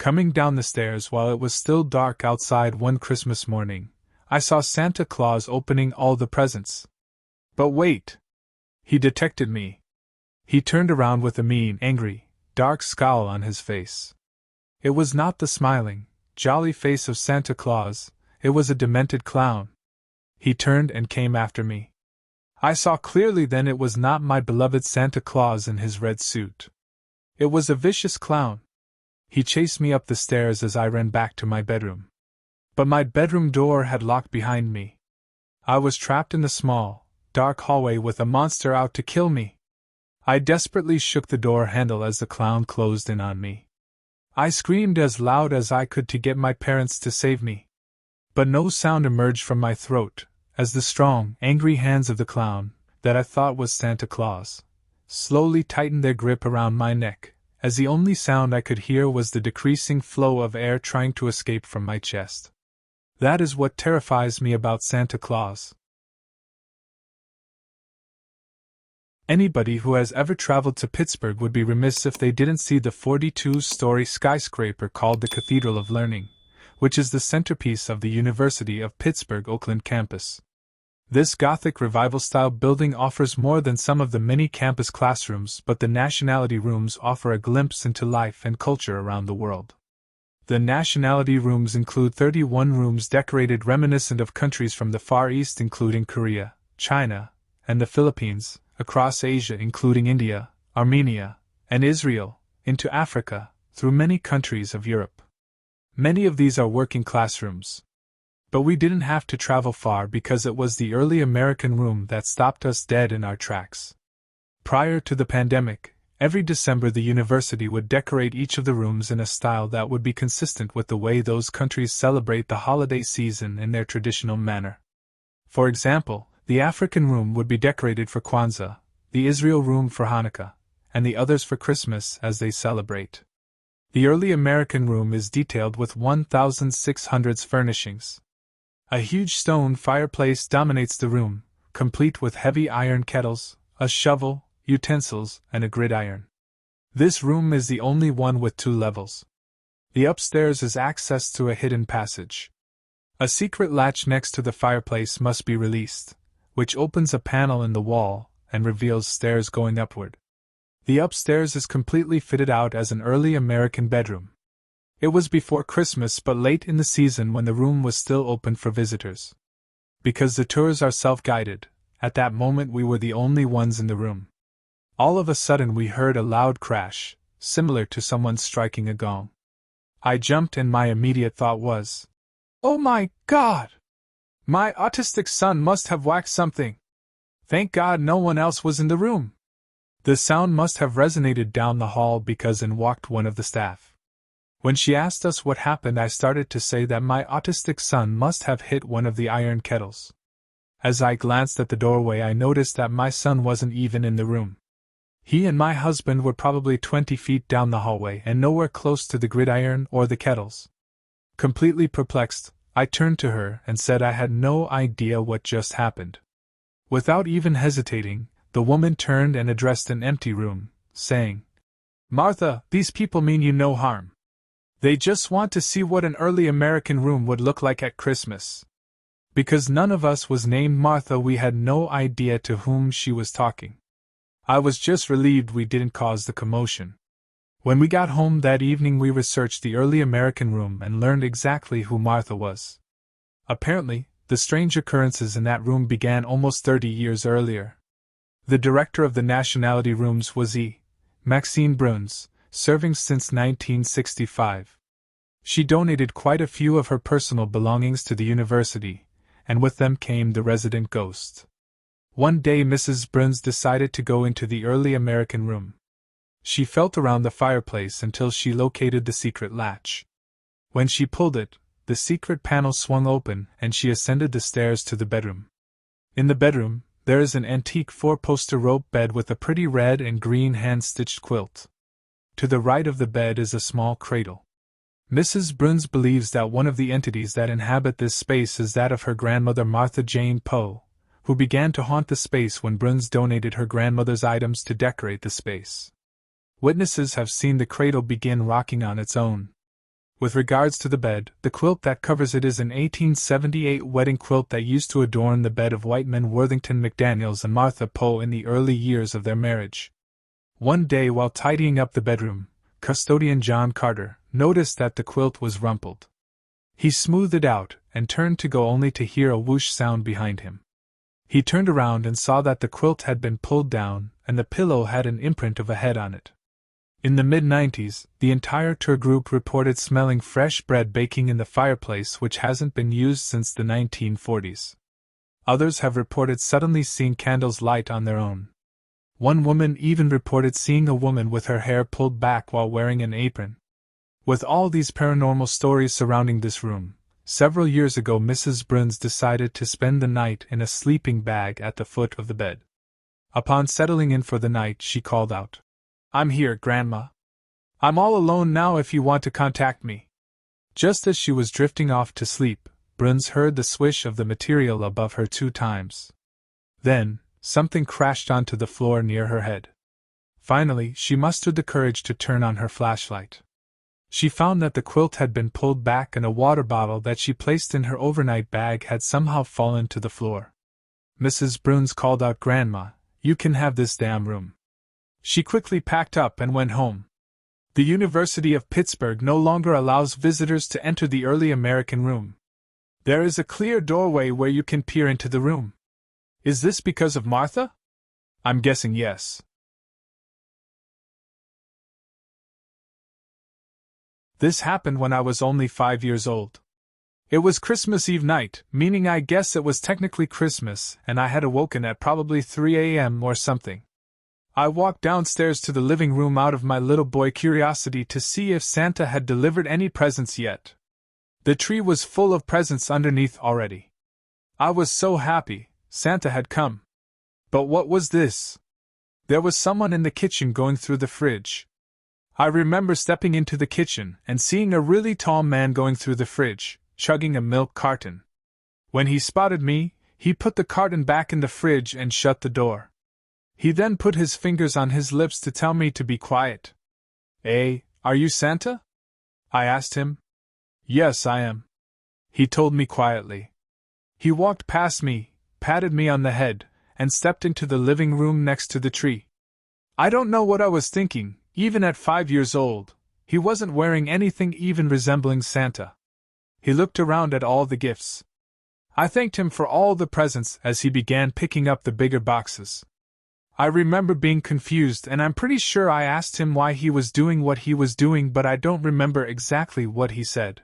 Coming down the stairs while it was still dark outside one Christmas morning, I saw Santa Claus opening all the presents. But wait! He detected me. He turned around with a mean, angry, dark scowl on his face. It was not the smiling, jolly face of Santa Claus, it was a demented clown. He turned and came after me. I saw clearly then it was not my beloved Santa Claus in his red suit. It was a vicious clown. He chased me up the stairs as I ran back to my bedroom. But my bedroom door had locked behind me. I was trapped in the small, dark hallway with a monster out to kill me. I desperately shook the door handle as the clown closed in on me. I screamed as loud as I could to get my parents to save me. But no sound emerged from my throat, as the strong, angry hands of the clown, that I thought was Santa Claus, slowly tightened their grip around my neck, as the only sound I could hear was the decreasing flow of air trying to escape from my chest. That is what terrifies me about Santa Claus. Anybody who has ever traveled to Pittsburgh would be remiss if they didn't see the 42-story skyscraper called the Cathedral of Learning, which is the centerpiece of the University of Pittsburgh-Oakland campus. This Gothic Revival-style building offers more than some of the many campus classrooms, but the nationality rooms offer a glimpse into life and culture around the world. The nationality rooms include 31 rooms decorated reminiscent of countries from the Far East including Korea, China, and the Philippines, across Asia including India, Armenia, and Israel, into Africa, through many countries of Europe. Many of these are working classrooms. But we didn't have to travel far because it was the early American room that stopped us dead in our tracks. Prior to the pandemic, every December the university would decorate each of the rooms in a style that would be consistent with the way those countries celebrate the holiday season in their traditional manner. For example, the African room would be decorated for Kwanzaa, the Israel room for Hanukkah, and the others for Christmas as they celebrate. The early American room is detailed with 1600s furnishings. A huge stone fireplace dominates the room, complete with heavy iron kettles, a shovel, utensils, and a gridiron. This room is the only one with 2 levels. The upstairs is accessed through a hidden passage. A secret latch next to the fireplace must be released, which opens a panel in the wall and reveals stairs going upward. The upstairs is completely fitted out as an early American bedroom. It was before Christmas but late in the season when the room was still open for visitors. Because the tours are self-guided, at that moment we were the only ones in the room. All of a sudden we heard a loud crash, similar to someone striking a gong. I jumped and my immediate thought was, "Oh my God! My autistic son must have whacked something. Thank God no one else was in the room." The sound must have resonated down the hall because in walked one of the staff. When she asked us what happened, I started to say that my autistic son must have hit one of the iron kettles. As I glanced at the doorway, I noticed that my son wasn't even in the room. He and my husband were probably 20 feet down the hallway and nowhere close to the gridiron or the kettles. Completely perplexed, I turned to her and said I had no idea what just happened. Without even hesitating, the woman turned and addressed an empty room, saying, "Martha, these people mean you no harm. They just want to see what an early American room would look like at Christmas." Because none of us was named Martha, we had no idea to whom she was talking. I was just relieved we didn't cause the commotion. When we got home that evening, we researched the early American room and learned exactly who Martha was. Apparently, the strange occurrences in that room began almost 30 years earlier. The director of the nationality rooms was Maxine Bruns, serving since 1965. She donated quite a few of her personal belongings to the university, and with them came the resident ghost. One day Mrs. Bruns decided to go into the early American room. She felt around the fireplace until she located the secret latch. When she pulled it, the secret panel swung open and she ascended the stairs to the bedroom. In the bedroom, there is an antique 4-poster rope bed with a pretty red and green hand-stitched quilt. To the right of the bed is a small cradle. Mrs. Bruns believes that one of the entities that inhabit this space is that of her grandmother Martha Jane Poe, who began to haunt the space when Bruns donated her grandmother's items to decorate the space. Witnesses have seen the cradle begin rocking on its own. With regards to the bed, the quilt that covers it is an 1878 wedding quilt that used to adorn the bed of Whiteman Worthington McDaniels and Martha Poe in the early years of their marriage. One day while tidying up the bedroom, custodian John Carter noticed that the quilt was rumpled. He smoothed it out and turned to go only to hear a whoosh sound behind him. He turned around and saw that the quilt had been pulled down and the pillow had an imprint of a head on it. In the mid-90s, the entire tour group reported smelling fresh bread baking in the fireplace, which hasn't been used since the 1940s. Others have reported suddenly seeing candles light on their own. One woman even reported seeing a woman with her hair pulled back while wearing an apron. With all these paranormal stories surrounding this room, several years ago Mrs. Bruns decided to spend the night in a sleeping bag at the foot of the bed. Upon settling in for the night, she called out, "I'm here, Grandma. I'm all alone now if you want to contact me." Just as she was drifting off to sleep, Bruns heard the swish of the material above her 2 times. Then, something crashed onto the floor near her head. Finally, she mustered the courage to turn on her flashlight. She found that the quilt had been pulled back and a water bottle that she placed in her overnight bag had somehow fallen to the floor. Mrs. Bruns called out, "Grandma, you can have this damn room." She quickly packed up and went home. The University of Pittsburgh no longer allows visitors to enter the early American room. There is a clear doorway where you can peer into the room. Is this because of Martha? I'm guessing yes. This happened when I was only 5 years old. It was Christmas Eve night, meaning I guess it was technically Christmas, and I had awoken at probably 3 a.m. or something. I walked downstairs to the living room out of my little boy curiosity to see if Santa had delivered any presents yet. The tree was full of presents underneath already. I was so happy, Santa had come. But what was this? There was someone in the kitchen going through the fridge. I remember stepping into the kitchen and seeing a really tall man going through the fridge, chugging a milk carton. When he spotted me, he put the carton back in the fridge and shut the door. He then put his fingers on his lips to tell me to be quiet. Are you Santa?" I asked him. "Yes, I am," he told me quietly. He walked past me, patted me on the head, and stepped into the living room next to the tree. I don't know what I was thinking, even at 5 years old. He wasn't wearing anything even resembling Santa. He looked around at all the gifts. I thanked him for all the presents as he began picking up the bigger boxes. I remember being confused, and I'm pretty sure I asked him why he was doing what he was doing, but I don't remember exactly what he said.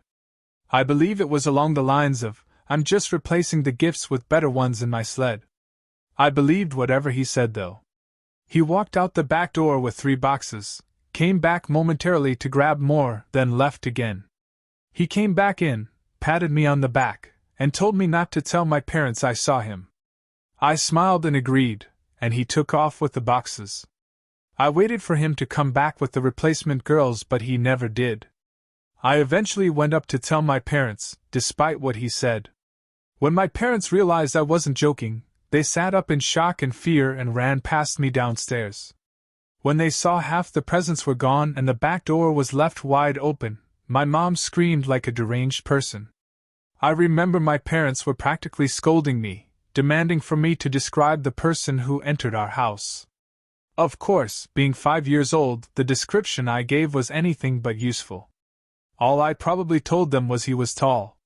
I believe it was along the lines of, "I'm just replacing the gifts with better ones in my sled." I believed whatever he said, though. He walked out the back door with 3 boxes, came back momentarily to grab more, then left again. He came back in, patted me on the back, and told me not to tell my parents I saw him. I smiled and agreed, and he took off with the boxes. I waited for him to come back with the replacement girls, but he never did. I eventually went up to tell my parents, despite what he said. When my parents realized I wasn't joking, they sat up in shock and fear and ran past me downstairs. When they saw half the presents were gone and the back door was left wide open, my mom screamed like a deranged person. I remember my parents were practically scolding me, demanding for me to describe the person who entered our house. Of course, being 5 years old, the description I gave was anything but useful. All I probably told them was he was tall.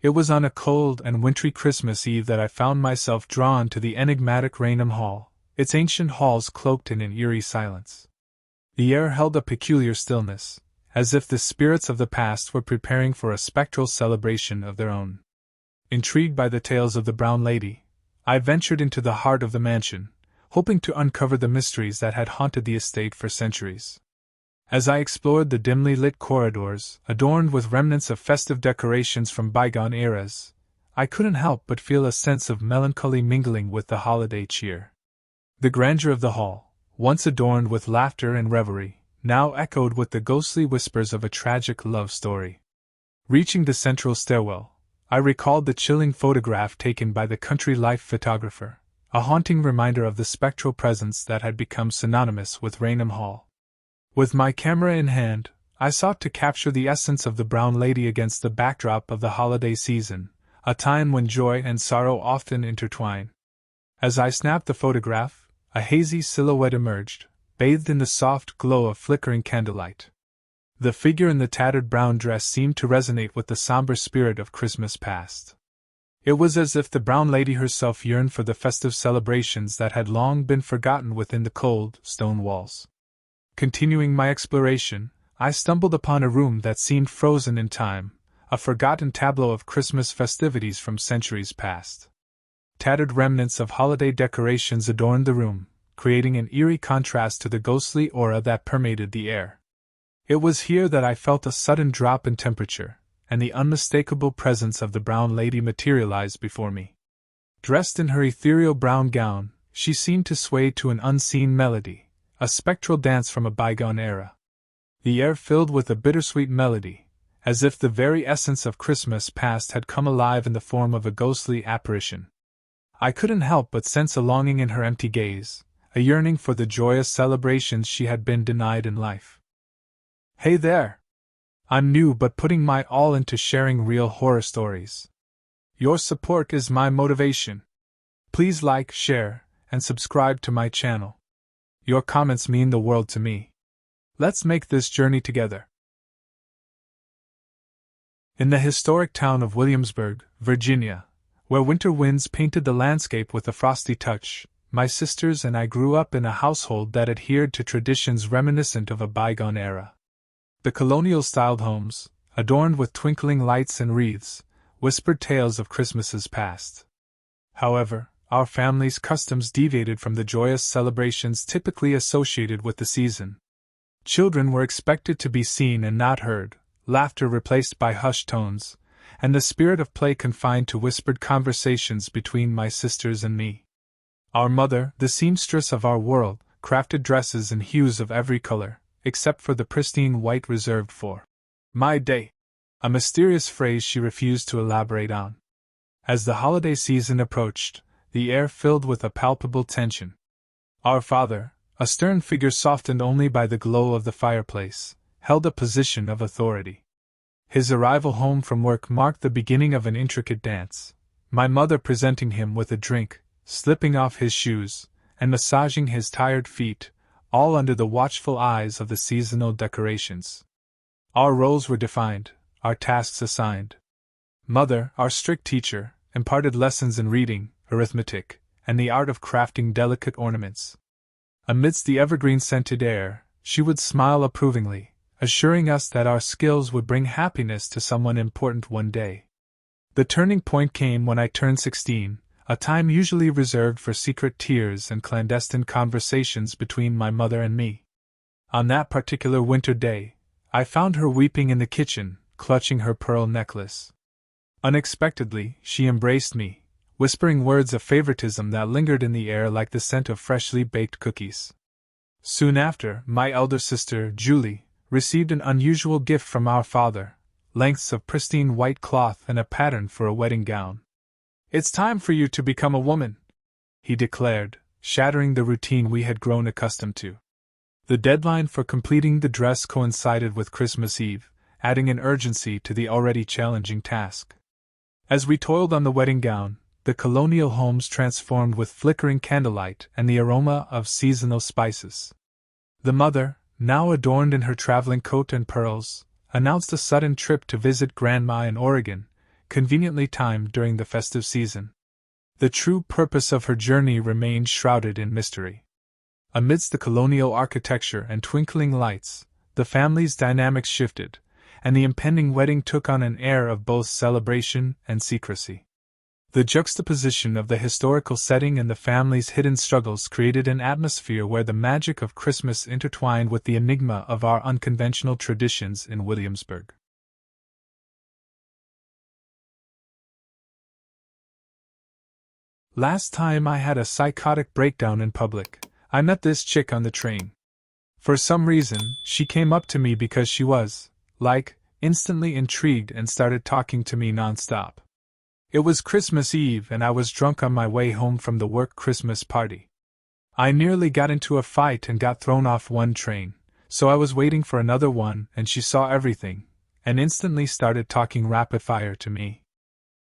It was on a cold and wintry Christmas Eve that I found myself drawn to the enigmatic Raynham Hall, its ancient halls cloaked in an eerie silence. The air held a peculiar stillness, as if the spirits of the past were preparing for a spectral celebration of their own. Intrigued by the tales of the Brown Lady, I ventured into the heart of the mansion, hoping to uncover the mysteries that had haunted the estate for centuries. As I explored the dimly lit corridors, adorned with remnants of festive decorations from bygone eras, I couldn't help but feel a sense of melancholy mingling with the holiday cheer. The grandeur of the hall, once adorned with laughter and revelry, now echoed with the ghostly whispers of a tragic love story. Reaching the central stairwell, I recalled the chilling photograph taken by the country life photographer, a haunting reminder of the spectral presence that had become synonymous with Raynham Hall. With my camera in hand, I sought to capture the essence of the brown lady against the backdrop of the holiday season, a time when joy and sorrow often intertwine. As I snapped the photograph, a hazy silhouette emerged, bathed in the soft glow of flickering candlelight. The figure in the tattered brown dress seemed to resonate with the somber spirit of Christmas past. It was as if the brown lady herself yearned for the festive celebrations that had long been forgotten within the cold, stone walls. Continuing my exploration, I stumbled upon a room that seemed frozen in time, a forgotten tableau of Christmas festivities from centuries past. Tattered remnants of holiday decorations adorned the room, creating an eerie contrast to the ghostly aura that permeated the air. It was here that I felt a sudden drop in temperature, and the unmistakable presence of the brown lady materialized before me. Dressed in her ethereal brown gown, she seemed to sway to an unseen melody, a spectral dance from a bygone era. The air filled with a bittersweet melody, as if the very essence of Christmas past had come alive in the form of a ghostly apparition. I couldn't help but sense a longing in her empty gaze, a yearning for the joyous celebrations she had been denied in life. Hey there! I'm new but putting my all into sharing real horror stories. Your support is my motivation. Please like, share, and subscribe to my channel. Your comments mean the world to me. Let's make this journey together. In the historic town of Williamsburg, Virginia, where winter winds painted the landscape with a frosty touch, my sisters and I grew up in a household that adhered to traditions reminiscent of a bygone era. The colonial-styled homes, adorned with twinkling lights and wreaths, whispered tales of Christmases past. However, our family's customs deviated from the joyous celebrations typically associated with the season. Children were expected to be seen and not heard, laughter replaced by hushed tones, and the spirit of play confined to whispered conversations between my sisters and me. Our mother, the seamstress of our world, crafted dresses in hues of every color, except for the pristine white reserved for my day, a mysterious phrase she refused to elaborate on. As the holiday season approached, the air filled with a palpable tension. Our father, a stern figure softened only by the glow of the fireplace, held a position of authority. His arrival home from work marked the beginning of an intricate dance, my mother presenting him with a drink, slipping off his shoes, and massaging his tired feet, all under the watchful eyes of the seasonal decorations. Our roles were defined, our tasks assigned. Mother, our strict teacher, imparted lessons in reading, arithmetic, and the art of crafting delicate ornaments. Amidst the evergreen-scented air, she would smile approvingly, assuring us that our skills would bring happiness to someone important one day. The turning point came when I turned 16, a time usually reserved for secret tears and clandestine conversations between my mother and me. On that particular winter day, I found her weeping in the kitchen, clutching her pearl necklace. Unexpectedly, she embraced me, whispering words of favoritism that lingered in the air like the scent of freshly baked cookies. Soon after, my elder sister, Julie, received an unusual gift from our father, lengths of pristine white cloth and a pattern for a wedding gown. "It's time for you to become a woman," he declared, shattering the routine we had grown accustomed to. The deadline for completing the dress coincided with Christmas Eve, adding an urgency to the already challenging task. As we toiled on the wedding gown, the colonial homes transformed with flickering candlelight and the aroma of seasonal spices. The mother, now adorned in her traveling coat and pearls, announced a sudden trip to visit Grandma in Oregon, conveniently timed during the festive season. The true purpose of her journey remained shrouded in mystery. Amidst the colonial architecture and twinkling lights, the family's dynamics shifted, and the impending wedding took on an air of both celebration and secrecy. The juxtaposition of the historical setting and the family's hidden struggles created an atmosphere where the magic of Christmas intertwined with the enigma of our unconventional traditions in Williamsburg. Last time I had a psychotic breakdown in public, I met this chick on the train. For some reason, she came up to me because she was, instantly intrigued and started talking to me nonstop. It was Christmas Eve and I was drunk on my way home from the work Christmas party. I nearly got into a fight and got thrown off one train, So I was waiting for another one, and she saw everything, and instantly started talking rapid fire to me.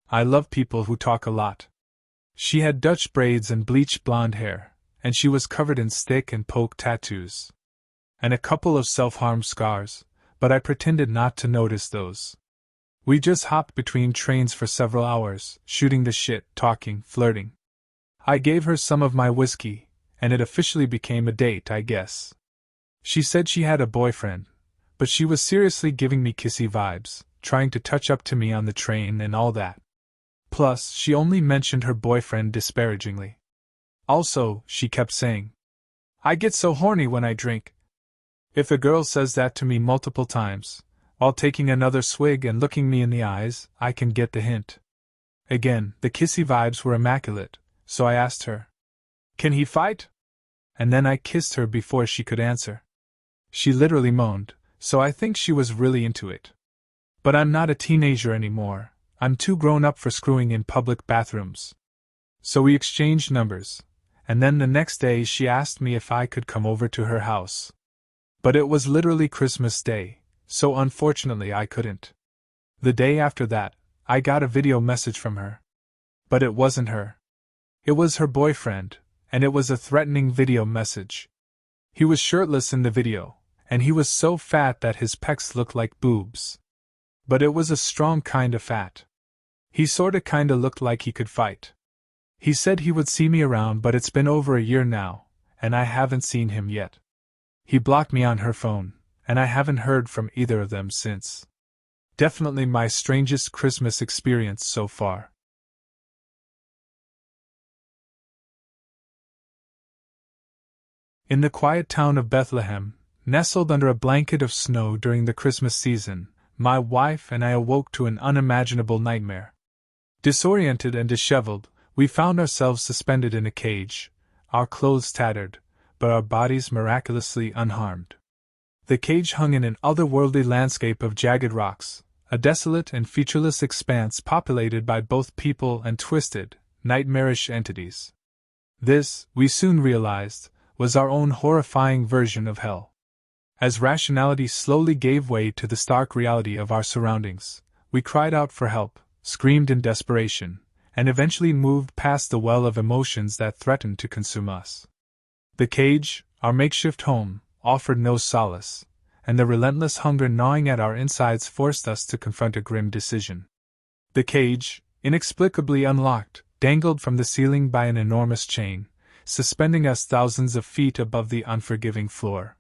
I love people who talk a lot. She had Dutch braids and bleached blonde hair, and she was covered in stick and poke tattoos. And a couple of self-harm scars, but I pretended not to notice those. We just hopped between trains for several hours, shooting the shit, talking, flirting. I gave her some of my whiskey, and it officially became a date, I guess. She said she had a boyfriend, but she was seriously giving me kissy vibes, trying to touch up to me on the train and all that. Plus, she only mentioned her boyfriend disparagingly. Also, she kept saying, "I get so horny when I drink." If a girl says that to me multiple times, while taking another swig and looking me in the eyes, I can get the hint. Again, the kissy vibes were immaculate, so I asked her, "Can he fight?" And then I kissed her before she could answer. She literally moaned, so I think she was really into it. But I'm not a teenager anymore, I'm too grown up for screwing in public bathrooms. So we exchanged numbers, and then the next day she asked me if I could come over to her house. But it was literally Christmas Day, so unfortunately I couldn't. The day after that, I got a video message from her. But it wasn't her. It was her boyfriend, and it was a threatening video message. He was shirtless in the video, and he was so fat that his pecs looked like boobs. But it was a strong kind of fat. He kinda looked like he could fight. He said he would see me around, but it's been over a year now, and I haven't seen him yet. He blocked me on her phone, and I haven't heard from either of them since. Definitely my strangest Christmas experience so far. In the quiet town of Bethlehem, nestled under a blanket of snow during the Christmas season, my wife and I awoke to an unimaginable nightmare. Disoriented and disheveled, we found ourselves suspended in a cage, our clothes tattered, but our bodies miraculously unharmed. The cage hung in an otherworldly landscape of jagged rocks, a desolate and featureless expanse populated by both people and twisted, nightmarish entities. This, we soon realized, was our own horrifying version of hell. As rationality slowly gave way to the stark reality of our surroundings, we cried out for help, screamed in desperation, and eventually moved past the well of emotions that threatened to consume us. The cage, our makeshift home, offered no solace, and the relentless hunger gnawing at our insides forced us to confront a grim decision. The cage, inexplicably unlocked, dangled from the ceiling by an enormous chain, suspending us thousands of feet above the unforgiving floor.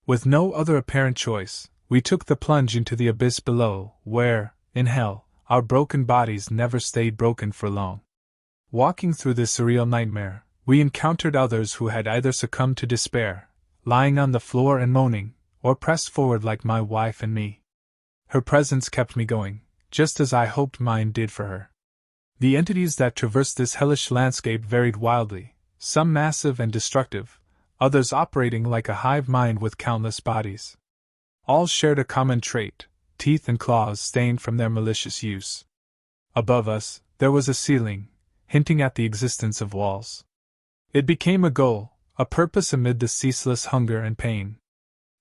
With no other apparent choice, we took the plunge into the abyss below, where, in hell, our broken bodies never stayed broken for long. Walking through this surreal nightmare, we encountered others who had either succumbed to despair, lying on the floor and moaning, or pressed forward like my wife and me. Her presence kept me going, just as I hoped mine did for her. The entities that traversed this hellish landscape varied wildly, some massive and destructive, others operating like a hive mind with countless bodies. All shared a common trait, teeth and claws stained from their malicious use. Above us, there was a ceiling, hinting at the existence of walls. It became a goal, a purpose amid the ceaseless hunger and pain.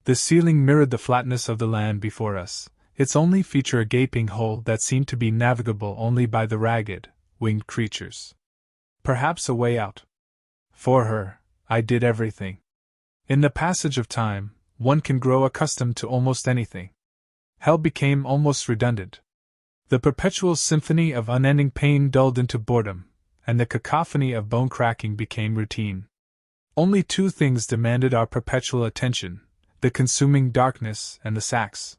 The ceiling mirrored the flatness of the land before us, its only feature a gaping hole that seemed to be navigable only by the ragged, winged creatures. Perhaps a way out. For her, I did everything. In the passage of time, one can grow accustomed to almost anything. Hell became almost redundant. The perpetual symphony of unending pain dulled into boredom, and the cacophony of bone-cracking became routine. Only two things demanded our perpetual attention: the consuming darkness and the sacks.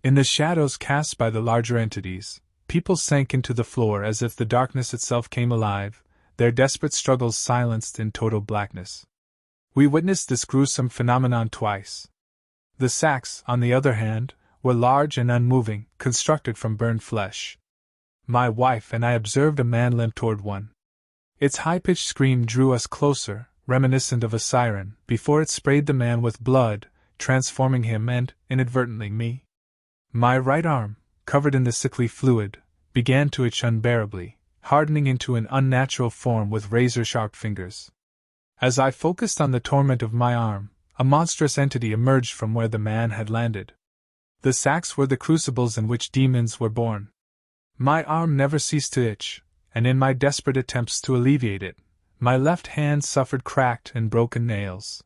In the shadows cast by the larger entities, people sank into the floor as if the darkness itself came alive, their desperate struggles silenced in total blackness. We witnessed this gruesome phenomenon twice. The sacks, on the other hand, were large and unmoving, constructed from burned flesh. My wife and I observed a man limp toward one. Its high-pitched scream drew us closer, reminiscent of a siren, before it sprayed the man with blood, transforming him and, inadvertently, me. My right arm, covered in the sickly fluid, began to itch unbearably, hardening into an unnatural form with razor-sharp fingers. As I focused on the torment of my arm, a monstrous entity emerged from where the man had landed. The sacks were the crucibles in which demons were born. My arm never ceased to itch, and in my desperate attempts to alleviate it, my left hand suffered cracked and broken nails.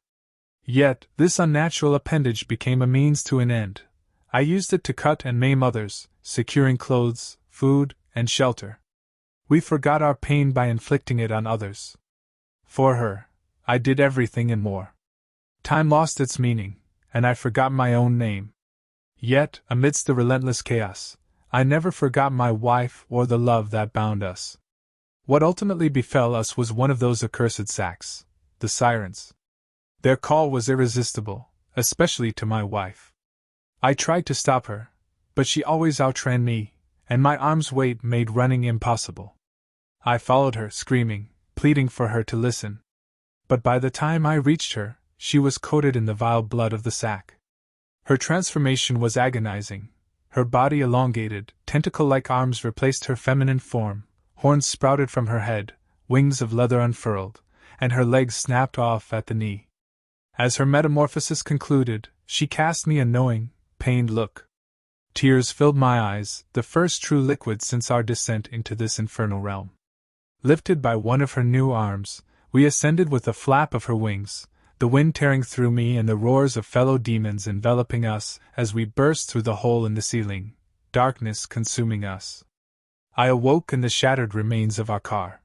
Yet, this unnatural appendage became a means to an end. I used it to cut and maim others, securing clothes, food, and shelter. We forgot our pain by inflicting it on others. For her, I did everything and more. Time lost its meaning, and I forgot my own name. Yet, amidst the relentless chaos, I never forgot my wife or the love that bound us. What ultimately befell us was one of those accursed sacks, the sirens. Their call was irresistible, especially to my wife. I tried to stop her, but she always outran me, and my arm's weight made running impossible. I followed her, screaming, pleading for her to listen. But by the time I reached her, she was coated in the vile blood of the sack. Her transformation was agonizing. Her body elongated, tentacle-like arms replaced her feminine form, horns sprouted from her head, wings of leather unfurled, and her legs snapped off at the knee. As her metamorphosis concluded, she cast me a knowing, pained look. Tears filled my eyes, the first true liquid since our descent into this infernal realm. Lifted by one of her new arms, we ascended with the flap of her wings, the wind tearing through me and the roars of fellow demons enveloping us as we burst through the hole in the ceiling, darkness consuming us. I awoke in the shattered remains of our car.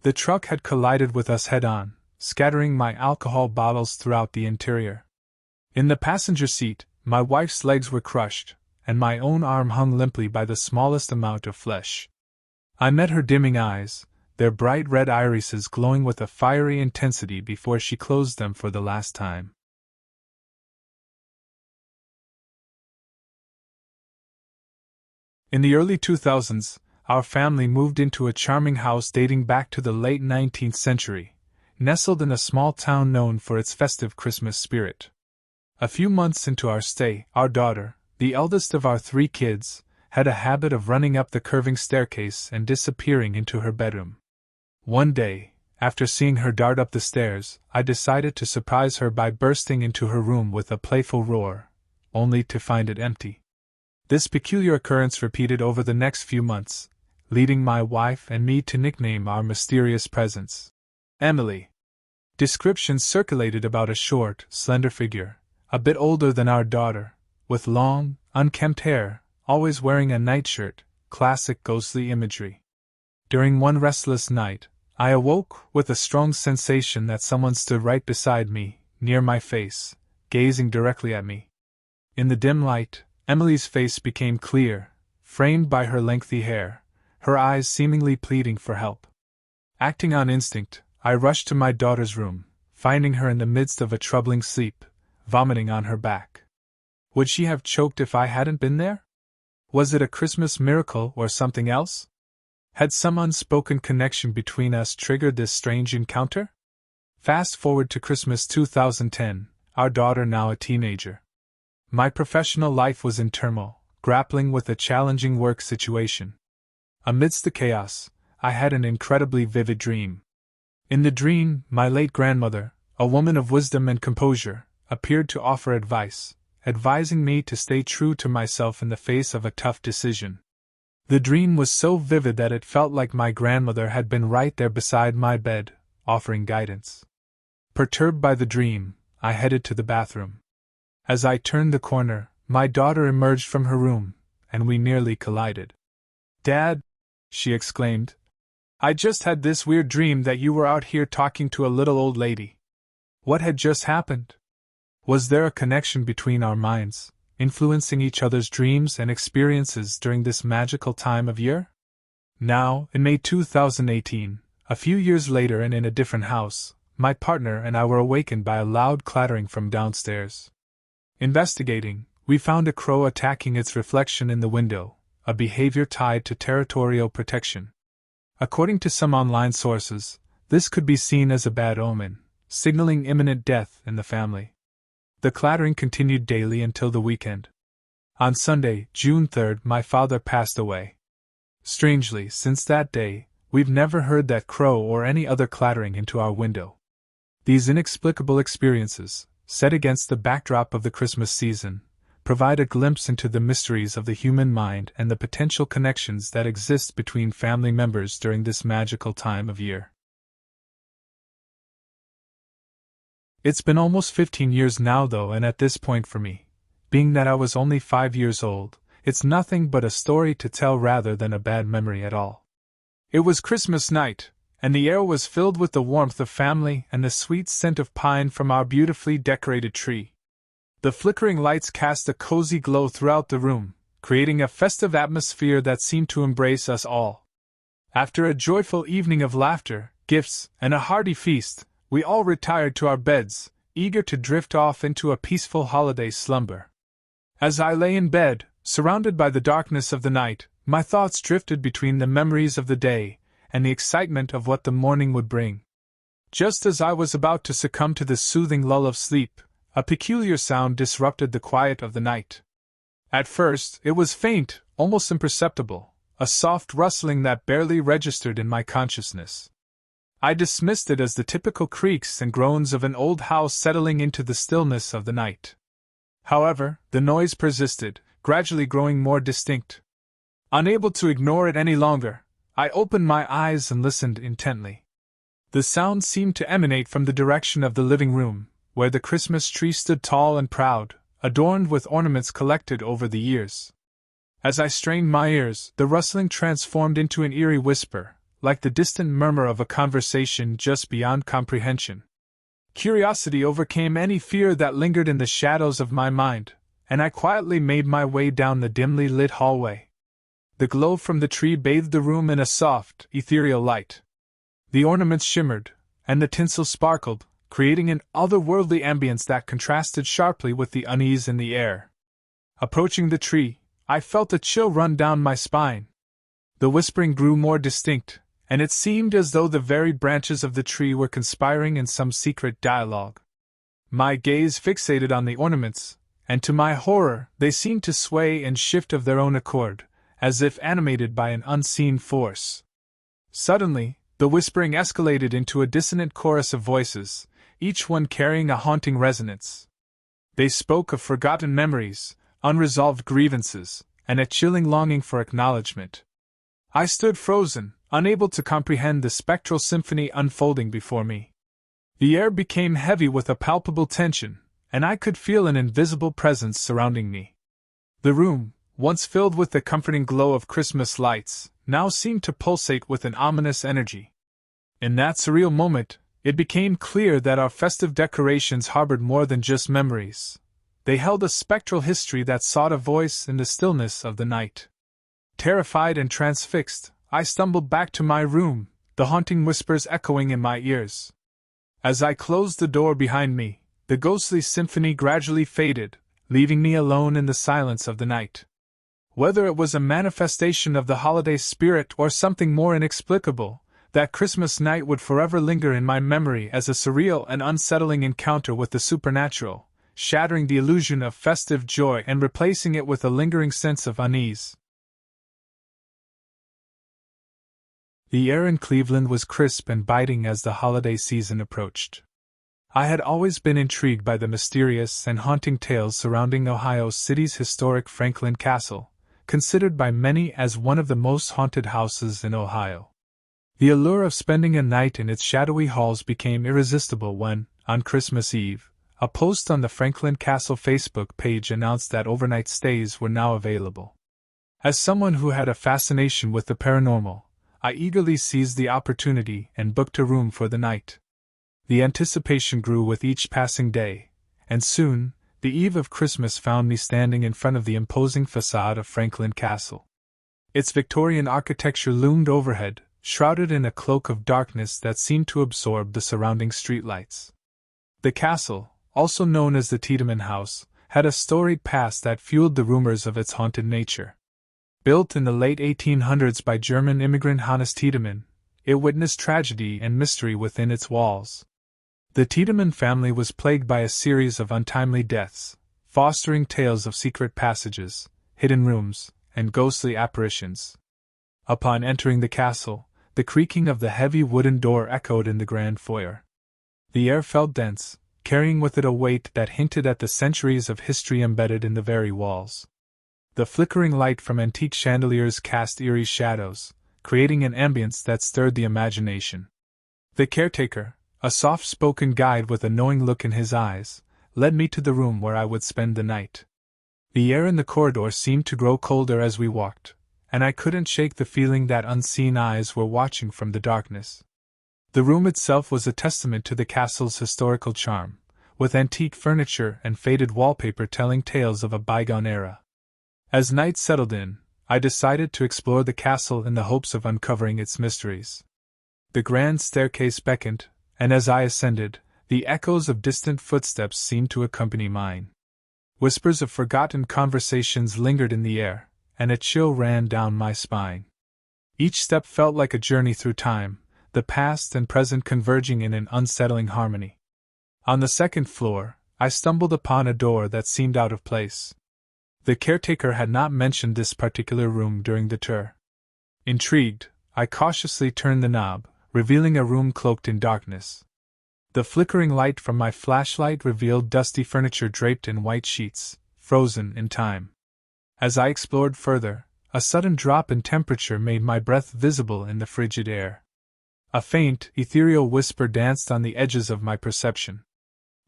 The truck had collided with us head-on, scattering my alcohol bottles throughout the interior. In the passenger seat, my wife's legs were crushed, and my own arm hung limply by the smallest amount of flesh. I met her dimming eyes, their bright red irises glowing with a fiery intensity before she closed them for the last time. In the early 2000s, our family moved into a charming house dating back to the late 19th century, nestled in a small town known for its festive Christmas spirit. A few months into our stay, our daughter, the eldest of our 3 kids, had a habit of running up the curving staircase and disappearing into her bedroom. One day, after seeing her dart up the stairs, I decided to surprise her by bursting into her room with a playful roar, only to find it empty. This peculiar occurrence repeated over the next few months, leading my wife and me to nickname our mysterious presence Emily. Descriptions circulated about a short, slender figure, a bit older than our daughter, with long, unkempt hair, always wearing a nightshirt, classic ghostly imagery. During one restless night, I awoke with a strong sensation that someone stood right beside me, near my face, gazing directly at me. In the dim light, Emily's face became clear, framed by her lengthy hair, her eyes seemingly pleading for help. Acting on instinct, I rushed to my daughter's room, finding her in the midst of a troubling sleep, vomiting on her back. Would she have choked if I hadn't been there? Was it a Christmas miracle or something else? Had some unspoken connection between us triggered this strange encounter? Fast forward to Christmas 2010, our daughter now a teenager. My professional life was in turmoil, grappling with a challenging work situation. Amidst the chaos, I had an incredibly vivid dream. In the dream, my late grandmother, a woman of wisdom and composure, appeared to offer advice, advising me to stay true to myself in the face of a tough decision. The dream was so vivid that it felt like my grandmother had been right there beside my bed, offering guidance. Perturbed by the dream, I headed to the bathroom. As I turned the corner, my daughter emerged from her room, and we nearly collided. "Dad," she exclaimed, "I just had this weird dream that you were out here talking to a little old lady. What had just happened? Was there a connection between our minds, influencing each other's dreams and experiences during this magical time of year?" Now, in May 2018, a few years later and in a different house, my partner and I were awakened by a loud clattering from downstairs. Investigating, we found a crow attacking its reflection in the window, a behavior tied to territorial protection. According to some online sources, this could be seen as a bad omen, signaling imminent death in the family. The clattering continued daily until the weekend. On Sunday, June 3rd, my father passed away. Strangely, since that day, we've never heard that crow or any other clattering into our window. These inexplicable experiences, set against the backdrop of the Christmas season, provide a glimpse into the mysteries of the human mind and the potential connections that exist between family members during this magical time of year. It's been almost 15 years now, though, and at this point for me, being that I was only 5 years old, it's nothing but a story to tell rather than a bad memory at all. It was Christmas night, and the air was filled with the warmth of family and the sweet scent of pine from our beautifully decorated tree. The flickering lights cast a cozy glow throughout the room, creating a festive atmosphere that seemed to embrace us all. After a joyful evening of laughter, gifts, and a hearty feast, we all retired to our beds, eager to drift off into a peaceful holiday slumber. As I lay in bed, surrounded by the darkness of the night, my thoughts drifted between the memories of the day and the excitement of what the morning would bring. Just as I was about to succumb to the soothing lull of sleep, a peculiar sound disrupted the quiet of the night. At first, it was faint, almost imperceptible, a soft rustling that barely registered in my consciousness. I dismissed it as the typical creaks and groans of an old house settling into the stillness of the night. However, the noise persisted, gradually growing more distinct. Unable to ignore it any longer, I opened my eyes and listened intently. The sound seemed to emanate from the direction of the living room, where the Christmas tree stood tall and proud, adorned with ornaments collected over the years. As I strained my ears, the rustling transformed into an eerie whisper, like the distant murmur of a conversation just beyond comprehension. Curiosity overcame any fear that lingered in the shadows of my mind, and I quietly made my way down the dimly lit hallway. The glow from the tree bathed the room in a soft, ethereal light. The ornaments shimmered, and the tinsel sparkled, creating an otherworldly ambience that contrasted sharply with the unease in the air. Approaching the tree, I felt a chill run down my spine. The whispering grew more distinct, and it seemed as though the very branches of the tree were conspiring in some secret dialogue. My gaze fixated on the ornaments, and to my horror, they seemed to sway and shift of their own accord, as if animated by an unseen force. Suddenly, the whispering escalated into a dissonant chorus of voices, each one carrying a haunting resonance. They spoke of forgotten memories, unresolved grievances, and a chilling longing for acknowledgement. I stood frozen, unable to comprehend the spectral symphony unfolding before me. The air became heavy with a palpable tension, and I could feel an invisible presence surrounding me. The room, once filled with the comforting glow of Christmas lights, now seemed to pulsate with an ominous energy. In that surreal moment, it became clear that our festive decorations harbored more than just memories. They held a spectral history that sought a voice in the stillness of the night. Terrified and transfixed, I stumbled back to my room, the haunting whispers echoing in my ears. As I closed the door behind me, the ghostly symphony gradually faded, leaving me alone in the silence of the night. Whether it was a manifestation of the holiday spirit or something more inexplicable, that Christmas night would forever linger in my memory as a surreal and unsettling encounter with the supernatural, shattering the illusion of festive joy and replacing it with a lingering sense of unease. The air in Cleveland was crisp and biting as the holiday season approached. I had always been intrigued by the mysterious and haunting tales surrounding Ohio City's historic Franklin Castle, considered by many as one of the most haunted houses in Ohio. The allure of spending a night in its shadowy halls became irresistible when, on Christmas Eve, a post on the Franklin Castle Facebook page announced that overnight stays were now available. As someone who had a fascination with the paranormal, I eagerly seized the opportunity and booked a room for the night. The anticipation grew with each passing day, and soon, the eve of Christmas found me standing in front of the imposing facade of Franklin Castle. Its Victorian architecture loomed overhead, shrouded in a cloak of darkness that seemed to absorb the surrounding streetlights. The castle, also known as the Tiedemann House, had a storied past that fueled the rumors of its haunted nature. Built in the late 1800s by German immigrant Hannes Tiedemann, it witnessed tragedy and mystery within its walls. The Tiedemann family was plagued by a series of untimely deaths, fostering tales of secret passages, hidden rooms, and ghostly apparitions. Upon entering the castle, the creaking of the heavy wooden door echoed in the grand foyer. The air felt dense, carrying with it a weight that hinted at the centuries of history embedded in the very walls. The flickering light from antique chandeliers cast eerie shadows, creating an ambience that stirred the imagination. The caretaker, a soft-spoken guide with a knowing look in his eyes, led me to the room where I would spend the night. The air in the corridor seemed to grow colder as we walked, and I couldn't shake the feeling that unseen eyes were watching from the darkness. The room itself was a testament to the castle's historical charm, with antique furniture and faded wallpaper telling tales of a bygone era. As night settled in, I decided to explore the castle in the hopes of uncovering its mysteries. The grand staircase beckoned, and as I ascended, the echoes of distant footsteps seemed to accompany mine. Whispers of forgotten conversations lingered in the air, and a chill ran down my spine. Each step felt like a journey through time, the past and present converging in an unsettling harmony. On the second floor, I stumbled upon a door that seemed out of place. The caretaker had not mentioned this particular room during the tour. Intrigued, I cautiously turned the knob, revealing a room cloaked in darkness. The flickering light from my flashlight revealed dusty furniture draped in white sheets, frozen in time. As I explored further, a sudden drop in temperature made my breath visible in the frigid air. A faint, ethereal whisper danced on the edges of my perception.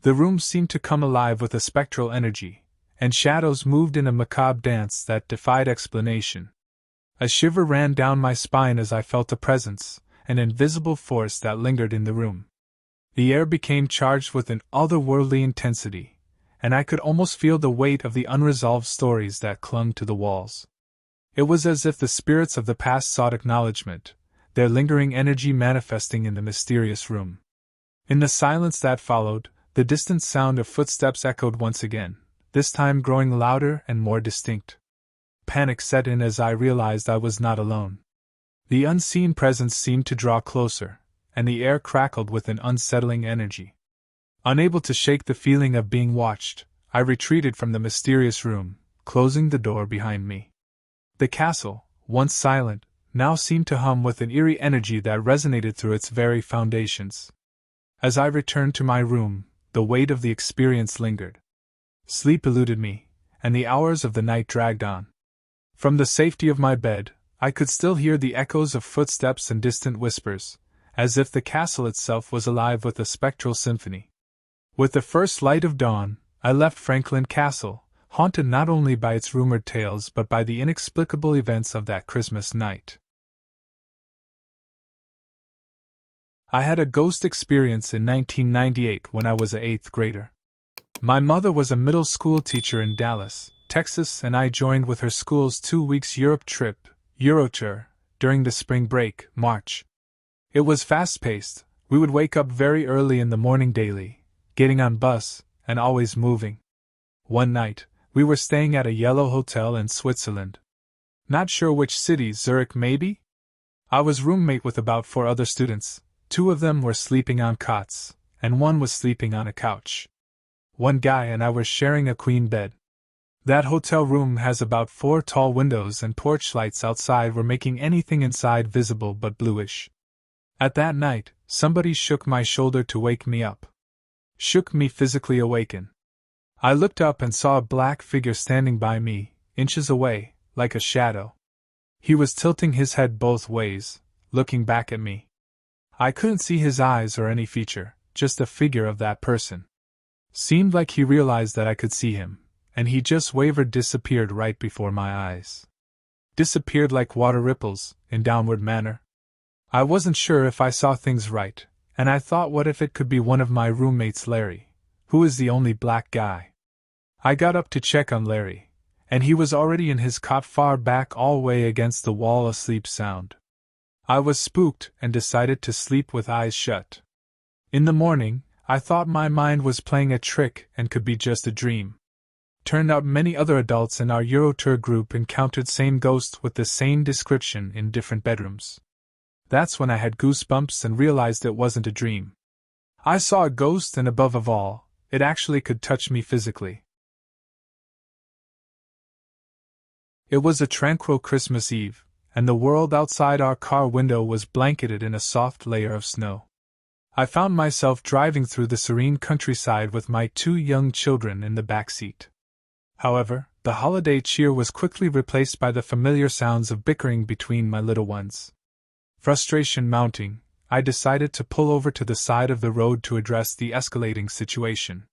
The room seemed to come alive with a spectral energy, and shadows moved in a macabre dance that defied explanation. A shiver ran down my spine as I felt a presence, an invisible force that lingered in the room. The air became charged with an otherworldly intensity, and I could almost feel the weight of the unresolved stories that clung to the walls. It was as if the spirits of the past sought acknowledgement, their lingering energy manifesting in the mysterious room. In the silence that followed, the distant sound of footsteps echoed once again, this time growing louder and more distinct. Panic set in as I realized I was not alone. The unseen presence seemed to draw closer, and the air crackled with an unsettling energy. Unable to shake the feeling of being watched, I retreated from the mysterious room, closing the door behind me. The castle, once silent, now seemed to hum with an eerie energy that resonated through its very foundations. As I returned to my room, the weight of the experience lingered. Sleep eluded me, and the hours of the night dragged on. From the safety of my bed, I could still hear the echoes of footsteps and distant whispers, as if the castle itself was alive with a spectral symphony. With the first light of dawn, I left Franklin Castle, haunted not only by its rumored tales but by the inexplicable events of that Christmas night. I had a ghost experience in 1998 when I was an 8th grader. My mother was a middle school teacher in Dallas, Texas, and I joined with her school's 2-week Europe trip, Eurotour, during the spring break, March. It was fast-paced. We would wake up very early in the morning daily, getting on bus, and always moving. One night, we were staying at a yellow hotel in Switzerland. Not sure which city, Zurich maybe? I was roommate with about 4 other students. 2 of them were sleeping on cots, and 1 was sleeping on a couch. One guy and I were sharing a queen bed. That hotel room has about 4 tall windows, and porch lights outside were making anything inside visible but bluish. At that night, somebody shook my shoulder to wake me up. Shook me physically awaken. I looked up and saw a black figure standing by me, inches away, like a shadow. He was tilting his head both ways, looking back at me. I couldn't see his eyes or any feature, just a figure of that person. Seemed like he realized that I could see him, and he just wavered, disappeared right before my eyes. Disappeared like water ripples, in downward manner. I wasn't sure if I saw things right, and I thought, what if it could be one of my roommates, Larry, who is the only black guy? I got up to check on Larry, and he was already in his cot far back, all way against the wall, asleep sound. I was spooked and decided to sleep with eyes shut. In the morning, I thought my mind was playing a trick and could be just a dream. Turned out many other adults in our Eurotour group encountered same ghost with the same description in different bedrooms. That's when I had goosebumps and realized it wasn't a dream. I saw a ghost, and above all, it actually could touch me physically. It was a tranquil Christmas Eve, and the world outside our car window was blanketed in a soft layer of snow. I found myself driving through the serene countryside with my 2 young children in the back seat. However, the holiday cheer was quickly replaced by the familiar sounds of bickering between my little ones. Frustration mounting, I decided to pull over to the side of the road to address the escalating situation.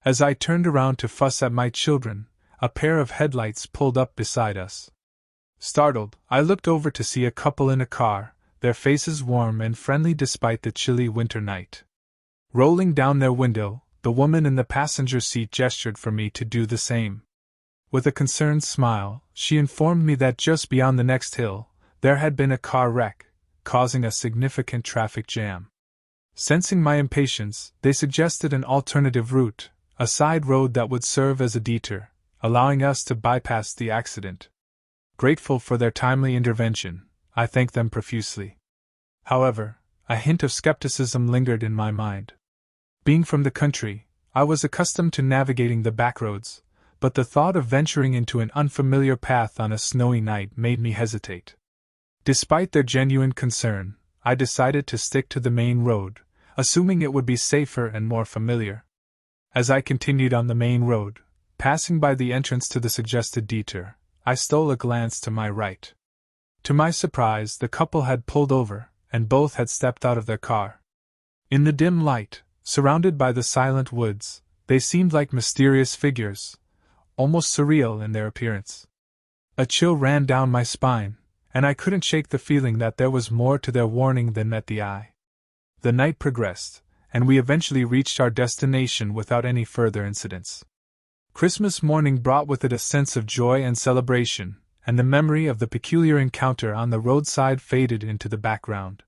As I turned around to fuss at my children, a pair of headlights pulled up beside us. Startled, I looked over to see a couple in a car, their faces warm and friendly despite the chilly winter night. Rolling down their window, the woman in the passenger seat gestured for me to do the same. With a concerned smile, she informed me that just beyond the next hill, there had been a car wreck, causing a significant traffic jam. Sensing my impatience, they suggested an alternative route, a side road that would serve as a detour, allowing us to bypass the accident. Grateful for their timely intervention, I thanked them profusely. However, a hint of skepticism lingered in my mind. Being from the country, I was accustomed to navigating the backroads, but the thought of venturing into an unfamiliar path on a snowy night made me hesitate. Despite their genuine concern, I decided to stick to the main road, assuming it would be safer and more familiar. As I continued on the main road, passing by the entrance to the suggested detour, I stole a glance to my right. To my surprise, the couple had pulled over, and both had stepped out of their car. In the dim light, surrounded by the silent woods, they seemed like mysterious figures, almost surreal in their appearance. A chill ran down my spine, and I couldn't shake the feeling that there was more to their warning than met the eye. The night progressed, and we eventually reached our destination without any further incidents. Christmas morning brought with it a sense of joy and celebration, and the memory of the peculiar encounter on the roadside faded into the background.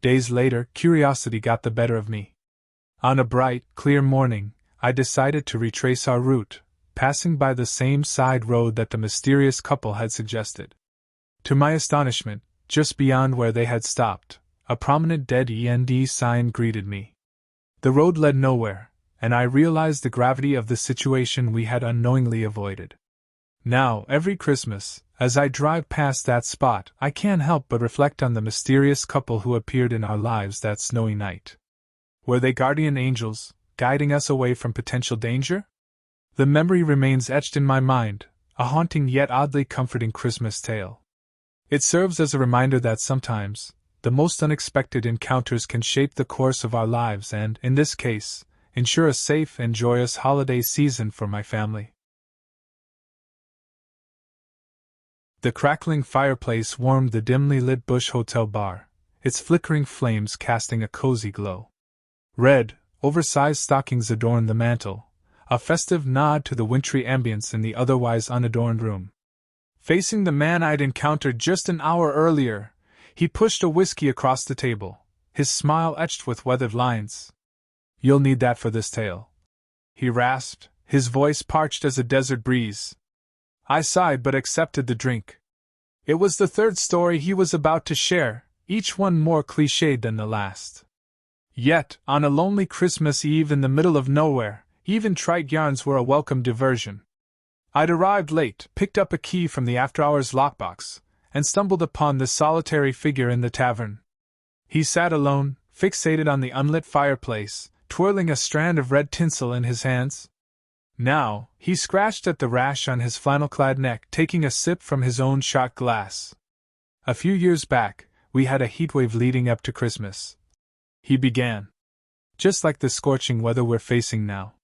Days later, curiosity got the better of me. On a bright, clear morning, I decided to retrace our route, passing by the same side road that the mysterious couple had suggested. To my astonishment, just beyond where they had stopped, a prominent dead end sign greeted me. The road led nowhere, and I realized the gravity of the situation we had unknowingly avoided. Now, every Christmas, as I drive past that spot, I can't help but reflect on the mysterious couple who appeared in our lives that snowy night. Were they guardian angels, guiding us away from potential danger? The memory remains etched in my mind, a haunting yet oddly comforting Christmas tale. It serves as a reminder that sometimes, the most unexpected encounters can shape the course of our lives and, in this case, ensure a safe and joyous holiday season for my family. The crackling fireplace warmed the dimly lit Bush Hotel bar, its flickering flames casting a cozy glow. Red, oversized stockings adorned the mantel, a festive nod to the wintry ambience in the otherwise unadorned room. Facing the man I'd encountered just an hour earlier, he pushed a whiskey across the table, his smile etched with weathered lines. "You'll need that for this tale," he rasped, his voice parched as a desert breeze. I sighed but accepted the drink. It was the third story he was about to share, each one more cliched than the last. Yet, on a lonely Christmas Eve in the middle of nowhere, even trite yarns were a welcome diversion. I'd arrived late, picked up a key from the after-hours lockbox, and stumbled upon this solitary figure in the tavern. He sat alone, fixated on the unlit fireplace, twirling a strand of red tinsel in his hands. Now, he scratched at the rash on his flannel-clad neck, taking a sip from his own shot glass. "A few years back, we had a heatwave leading up to Christmas," he began. "Just like the scorching weather we're facing now.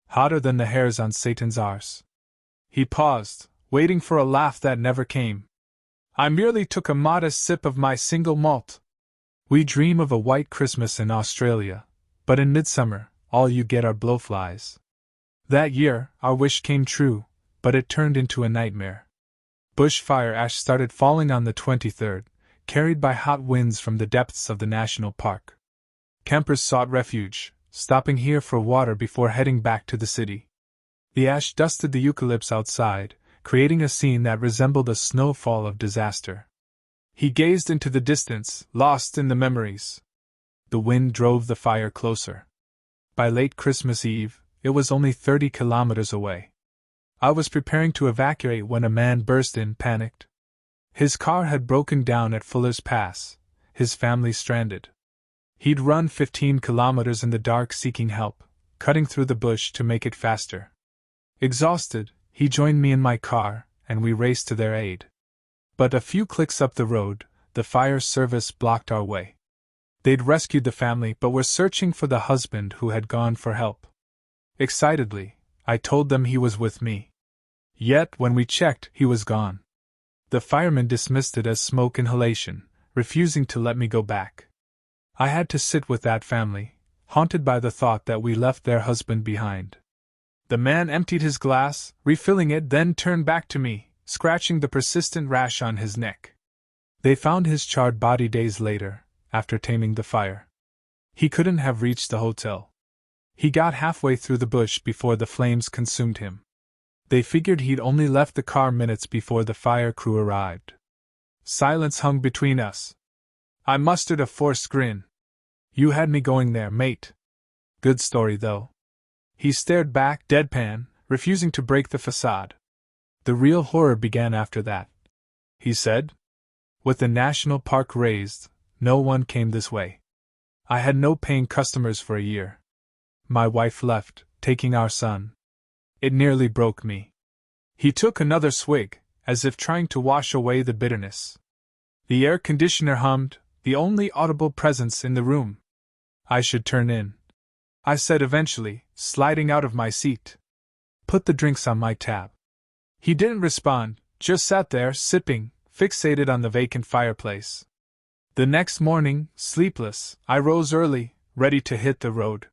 Hotter than the hairs on Satan's arse." He paused, waiting for a laugh that never came. I merely took a modest sip of my single malt. "We dream of a white Christmas in Australia, but in midsummer, all you get are blowflies. That year, our wish came true, but it turned into a nightmare. Bushfire ash started falling on the 23rd, carried by hot winds from the depths of the national park. Campers sought refuge, stopping here for water before heading back to the city. The ash dusted the eucalypts outside, creating a scene that resembled a snowfall of disaster. He gazed into the distance, lost in the memories. The wind drove the fire closer. By late Christmas Eve, it was only 30 kilometers away. I was preparing to evacuate when a man burst in, panicked. His car had broken down at Fuller's Pass, his family stranded. He'd run 15 kilometers in the dark seeking help, cutting through the bush to make it faster. Exhausted, he joined me in my car, and we raced to their aid. But a few clicks up the road, the fire service blocked our way. They'd rescued the family but were searching for the husband who had gone for help. Excitedly, I told them he was with me. Yet, when we checked, he was gone. The firemen dismissed it as smoke inhalation, refusing to let me go back. I had to sit with that family, haunted by the thought that we left their husband behind. The man emptied his glass, refilling it, then turned back to me, scratching the persistent rash on his neck. They found his charred body days later, after taming the fire. He couldn't have reached the hotel. He got halfway through the bush before the flames consumed him. They figured he'd only left the car minutes before the fire crew arrived. Silence hung between us. I mustered a forced grin. You had me going there, mate. Good story, though. He stared back, deadpan, refusing to break the facade. The real horror began after that, he said. With the national park razed, no one came this way. I had no paying customers for a year. My wife left, taking our son. It nearly broke me. He took another swig, as if trying to wash away the bitterness. The air conditioner hummed, the only audible presence in the room. I should turn in, I said eventually, sliding out of my seat. Put the drinks on my tab. He didn't respond, just sat there, sipping, fixated on the vacant fireplace. The next morning, sleepless, I rose early, ready to hit the road.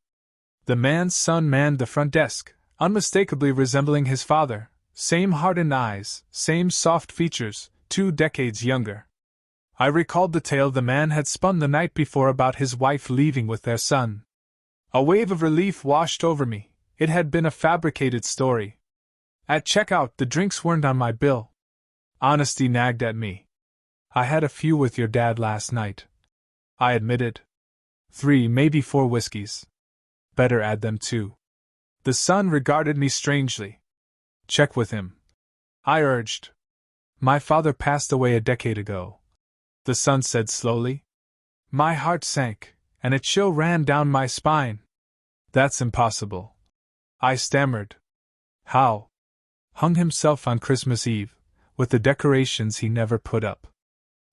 The man's son manned the front desk, unmistakably resembling his father, same hardened eyes, same soft features, 2 decades younger. I recalled the tale the man had spun the night before about his wife leaving with their son. A wave of relief washed over me. It had been a fabricated story. At checkout, the drinks weren't on my bill. Honesty nagged at me. I had a few with your dad last night, I admitted. 3, maybe 4 whiskeys. Better add them too. The son regarded me strangely. Check with him, I urged. My father passed away a decade ago, the son said slowly. My heart sank, and a chill ran down my spine. That's impossible, I stammered. How? Hung himself on Christmas Eve, with the decorations he never put up.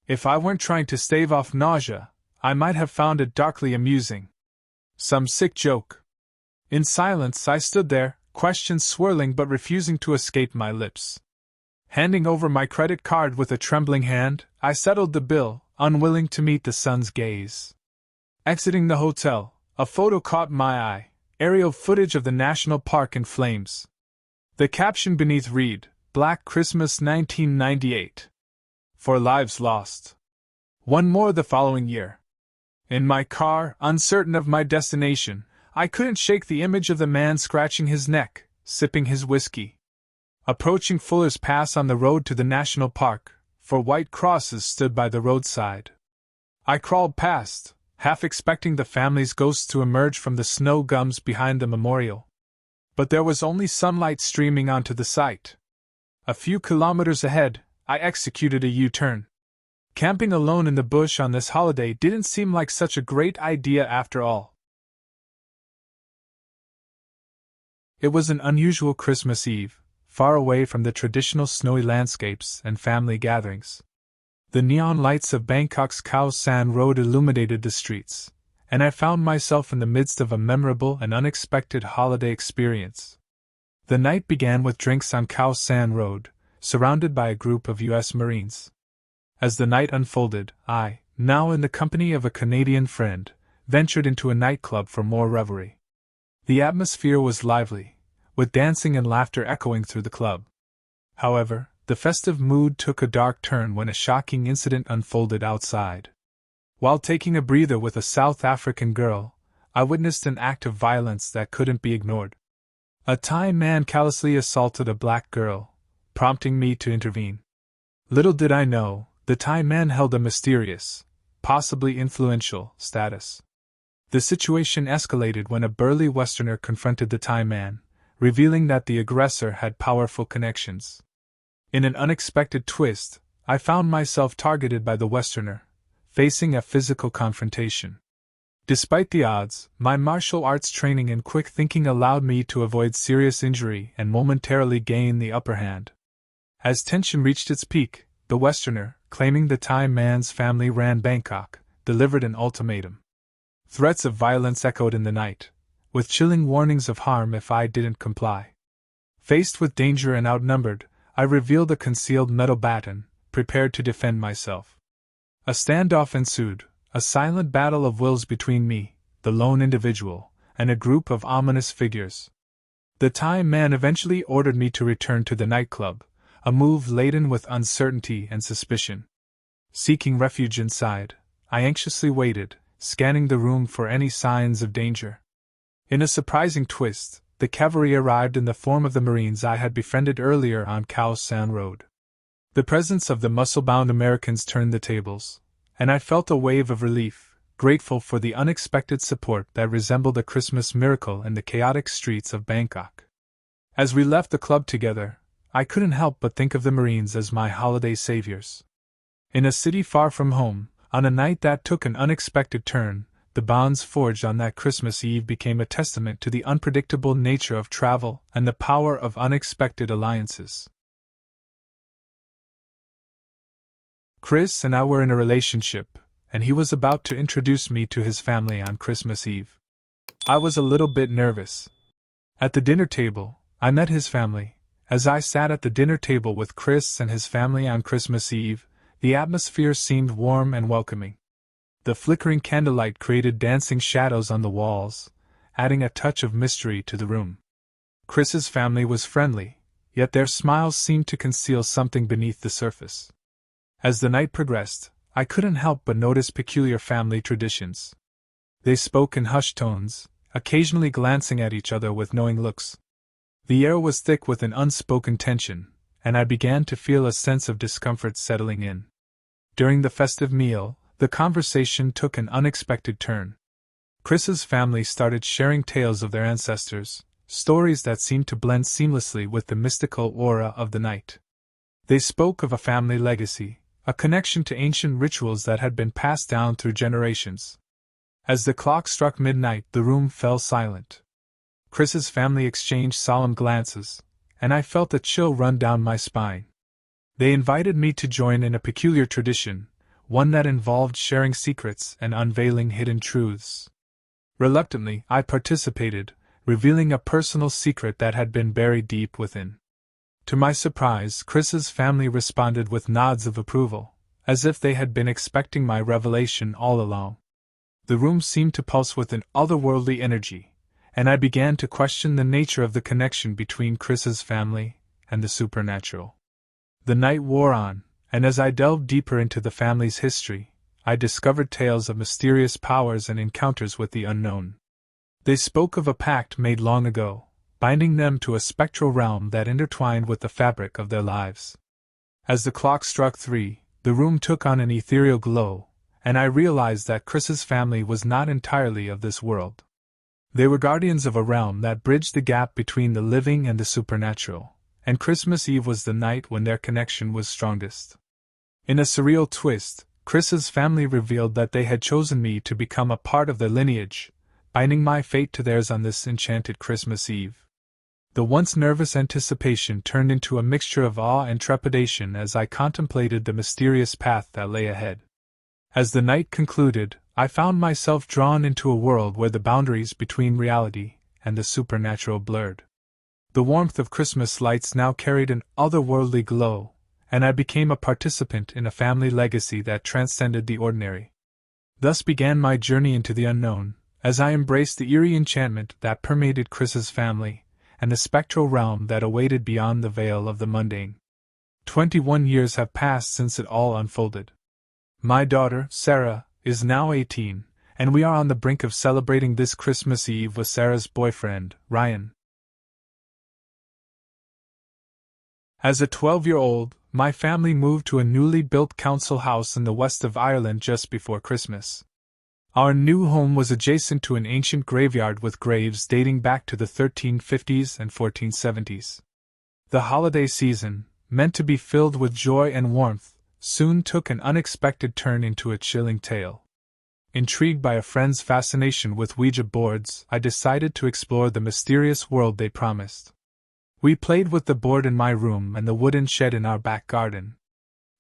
If I weren't trying to stave off nausea, I might have found it darkly amusing. Some sick joke. In silence I stood there, questions swirling but refusing to escape my lips. Handing over my credit card with a trembling hand, I settled the bill, unwilling to meet the son's gaze. Exiting the hotel, a photo caught my eye, aerial footage of the national park in flames. The caption beneath read, Black Christmas 1998. 4 lives lost. 1 more the following year. In my car, uncertain of my destination, I couldn't shake the image of the man scratching his neck, sipping his whiskey. Approaching Fuller's Pass on the road to the national park, 4 white crosses stood by the roadside. I crawled past, half expecting the family's ghosts to emerge from the snow gums behind the memorial. But there was only sunlight streaming onto the site. A few kilometers ahead, I executed a U-turn. Camping alone in the bush on this holiday didn't seem like such a great idea after all. It was an unusual Christmas Eve, far away from the traditional snowy landscapes and family gatherings. The neon lights of Bangkok's Khao San Road illuminated the streets, and I found myself in the midst of a memorable and unexpected holiday experience. The night began with drinks on Khao San Road, surrounded by a group of U.S. Marines. As the night unfolded, I, now in the company of a Canadian friend, ventured into a nightclub for more revelry. The atmosphere was lively, with dancing and laughter echoing through the club. However, the festive mood took a dark turn when a shocking incident unfolded outside. While taking a breather with a South African girl, I witnessed an act of violence that couldn't be ignored. A Thai man callously assaulted a black girl, prompting me to intervene. Little did I know, the Thai man held a mysterious, possibly influential, status. The situation escalated when a burly Westerner confronted the Thai man, revealing that the aggressor had powerful connections. In an unexpected twist, I found myself targeted by the Westerner, facing a physical confrontation. Despite the odds, my martial arts training and quick thinking allowed me to avoid serious injury and momentarily gain the upper hand. As tension reached its peak, the Westerner, claiming the Thai man's family ran Bangkok, delivered an ultimatum. Threats of violence echoed in the night, with chilling warnings of harm if I didn't comply. Faced with danger and outnumbered, I revealed a concealed metal baton, prepared to defend myself. A standoff ensued, a silent battle of wills between me, the lone individual, and a group of ominous figures. The Thai man eventually ordered me to return to the nightclub, a move laden with uncertainty and suspicion. Seeking refuge inside, I anxiously waited, scanning the room for any signs of danger. In a surprising twist, the cavalry arrived in the form of the Marines I had befriended earlier on Khao San Road. The presence of the muscle-bound Americans turned the tables, and I felt a wave of relief, grateful for the unexpected support that resembled a Christmas miracle in the chaotic streets of Bangkok. As we left the club together, I couldn't help but think of the Marines as my holiday saviors. In a city far from home, on a night that took an unexpected turn, the bonds forged on that Christmas Eve became a testament to the unpredictable nature of travel and the power of unexpected alliances. Chris and I were in a relationship, and he was about to introduce me to his family on Christmas Eve. I was a little bit nervous. At the dinner table, I met his family. As I sat at the dinner table with Chris and his family on Christmas Eve, the atmosphere seemed warm and welcoming. The flickering candlelight created dancing shadows on the walls, adding a touch of mystery to the room. Chris's family was friendly, yet their smiles seemed to conceal something beneath the surface. As the night progressed, I couldn't help but notice peculiar family traditions. They spoke in hushed tones, occasionally glancing at each other with knowing looks. The air was thick with an unspoken tension, and I began to feel a sense of discomfort settling in. During the festive meal, the conversation took an unexpected turn. Chris's family started sharing tales of their ancestors, stories that seemed to blend seamlessly with the mystical aura of the night. They spoke of a family legacy, a connection to ancient rituals that had been passed down through generations. As the clock struck midnight, the room fell silent. Chris's family exchanged solemn glances, and I felt a chill run down my spine. They invited me to join in a peculiar tradition, one that involved sharing secrets and unveiling hidden truths. Reluctantly, I participated, revealing a personal secret that had been buried deep within. To my surprise, Chris's family responded with nods of approval, as if they had been expecting my revelation all along. The room seemed to pulse with an otherworldly energy, and I began to question the nature of the connection between Chris's family and the supernatural. The night wore on, and as I delved deeper into the family's history, I discovered tales of mysterious powers and encounters with the unknown. They spoke of a pact made long ago, binding them to a spectral realm that intertwined with the fabric of their lives. As the clock struck 3, the room took on an ethereal glow, and I realized that Chris's family was not entirely of this world. They were guardians of a realm that bridged the gap between the living and the supernatural, and Christmas Eve was the night when their connection was strongest. In a surreal twist, Chris's family revealed that they had chosen me to become a part of their lineage, binding my fate to theirs on this enchanted Christmas Eve. The once nervous anticipation turned into a mixture of awe and trepidation as I contemplated the mysterious path that lay ahead. As the night concluded, I found myself drawn into a world where the boundaries between reality and the supernatural blurred. The warmth of Christmas lights now carried an otherworldly glow, and I became a participant in a family legacy that transcended the ordinary. Thus began my journey into the unknown, as I embraced the eerie enchantment that permeated Chris's family, and the spectral realm that awaited beyond the veil of the mundane. 21 years have passed since it all unfolded. My daughter, Sarah, is now 18, and we are on the brink of celebrating this Christmas Eve with Sarah's boyfriend, Ryan. As a 12-year-old, my family moved to a newly built council house in the west of Ireland just before Christmas. Our new home was adjacent to an ancient graveyard with graves dating back to the 1350s and 1470s. The holiday season, meant to be filled with joy and warmth, soon took an unexpected turn into a chilling tale. Intrigued by a friend's fascination with Ouija boards, I decided to explore the mysterious world they promised. We played with the board in my room and the wooden shed in our back garden.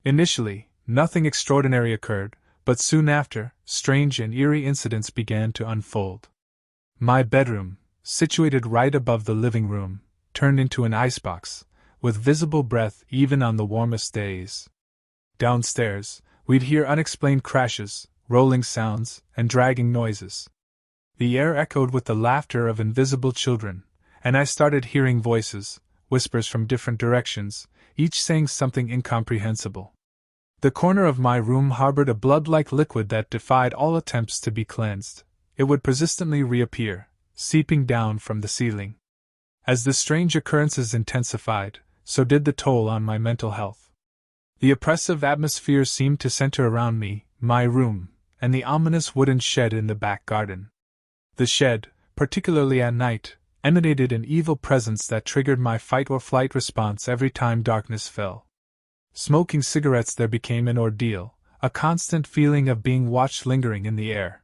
Initially, nothing extraordinary occurred, but soon after, strange and eerie incidents began to unfold. My bedroom, situated right above the living room, turned into an icebox, with visible breath even on the warmest days. Downstairs, we'd hear unexplained crashes, rolling sounds, and dragging noises. The air echoed with the laughter of invisible children, and I started hearing voices, whispers from different directions, each saying something incomprehensible. The corner of my room harbored a blood-like liquid that defied all attempts to be cleansed. It would persistently reappear, seeping down from the ceiling. As the strange occurrences intensified, so did the toll on my mental health. The oppressive atmosphere seemed to center around me, my room, and the ominous wooden shed in the back garden. The shed, particularly at night, emanated an evil presence that triggered my fight-or-flight response every time darkness fell. Smoking cigarettes there became an ordeal, a constant feeling of being watched lingering in the air.